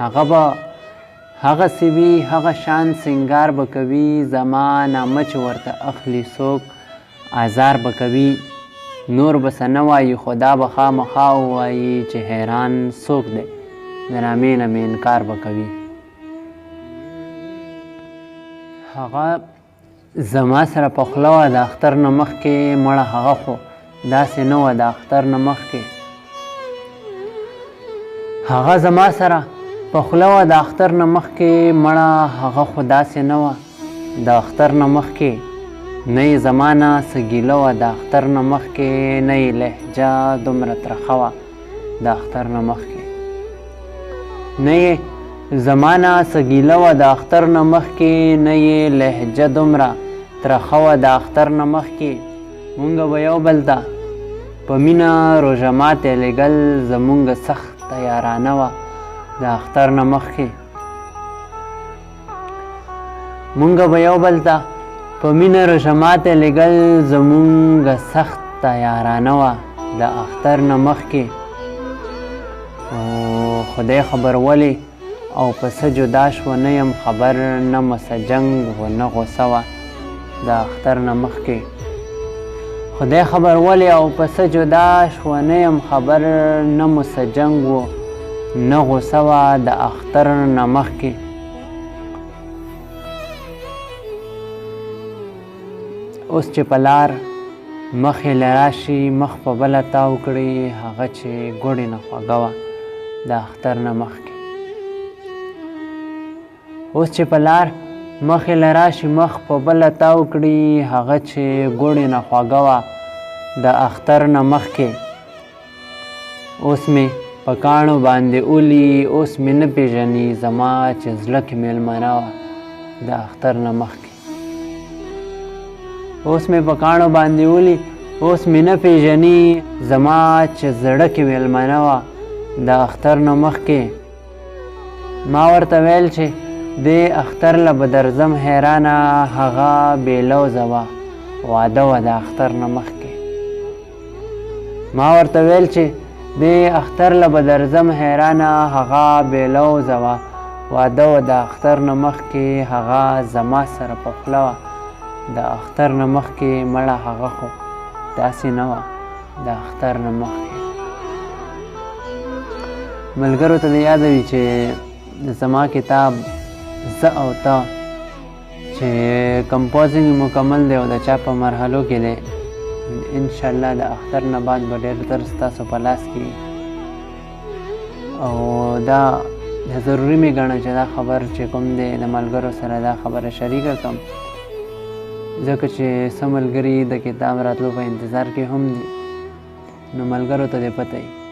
هغه به هغسې وي، هغه شان سینګار به کوي، زما نامه چې ورته اخلي څوک ازار به کوي. نور به څه نه وایي، خو دا به خامخا ووایي چې حیران څوک دی، د نامې نه مې انکار به کوي. هغه زما سره په خوله وه د اختر نه مخکې، مړه هغه خو داسې نه وه د اختر نه مخکې. هغه زما سره په خوله وه د اختر نه مخکې، مړه هغه خو داسې نه وه د اختر نه مخکې. نه یې زما نه څه ګیله وه د اختر نه مخکې، نه یې لهجه دومره ترخه وه د اختر نه مخکې. نه یې زما نه څه ګیله وه د اختر نه مخکې، نه یې لهجه دومره ترخه وه د اختر نه مخکې. مونږ به یو بل ته په مینه روژه ماتې لېږل زمونږ سخته یارانه وه د اختر نه مخکې. مونږ به یو بل ته په مینه روژه ماتې لېږل زمونږ سخته یارانه وه د اختر نه مخکې. خدای خبر ولې او په څه جدا شوه نه یم خبر، نه مو څه جنګ و نه غوسه وه د اختر نه مخکې. خدای خبر ولې او په څه جدا شوه نه یم خبر، نه مو څه جنګ و نه غوسه وه د اختر نه مخکې. اوس چې په لار مخې له راشي، مخ په بله تاو کړي، هغه چې ګوړې نه خوږه وه د اختر نه مخکې. اوس چې په لار مخې له راشي، مخ په بله تاو کړي، هغه چې ګوړې نه خوږه وه د اختر نه مخکې. اوس مې په کاڼو باندې اولي، اوس مې نه پېژني زما چې زړه کې مېلمنه وه د اختر نه مخکې. اوس مې په کاڼو باندې اولي، اوس مې نه پېژني زما چې زړه کې مېلمنه وه د اختر نه مخکې. ما ورته ویل چې دې اختر له به درځم حیرانه، هغه بې لوزه وه واده وه د اختر نه مخکې. ما ورته ویل چې دې اختر له به درځم حیرانه، هغه بې لوزه وه واده وه د اختر نه مخکې. هغه زما سره په خوله وه د اختر نه مخکې، مړه هغه خو داسې نه وه د اختر نه مخکې. ملګرو ته دې یاده وي چې زما کتاب زه او ته چې کمپوزینګ مکمل دی او د چاپ په مرحلو کې دی، انشاءالله د اختر نه بعد به ډېر تر ستاسو په لاس کې وي. او دا ضروري مې ګڼه چې دا خبر چې کوم دی د ملګرو سره دا خبره شریکه کړم، ځکه چې څه ملګري د کتاب راتلو په انتظار کې هم دي، نو ملګرو ته دې پته وي.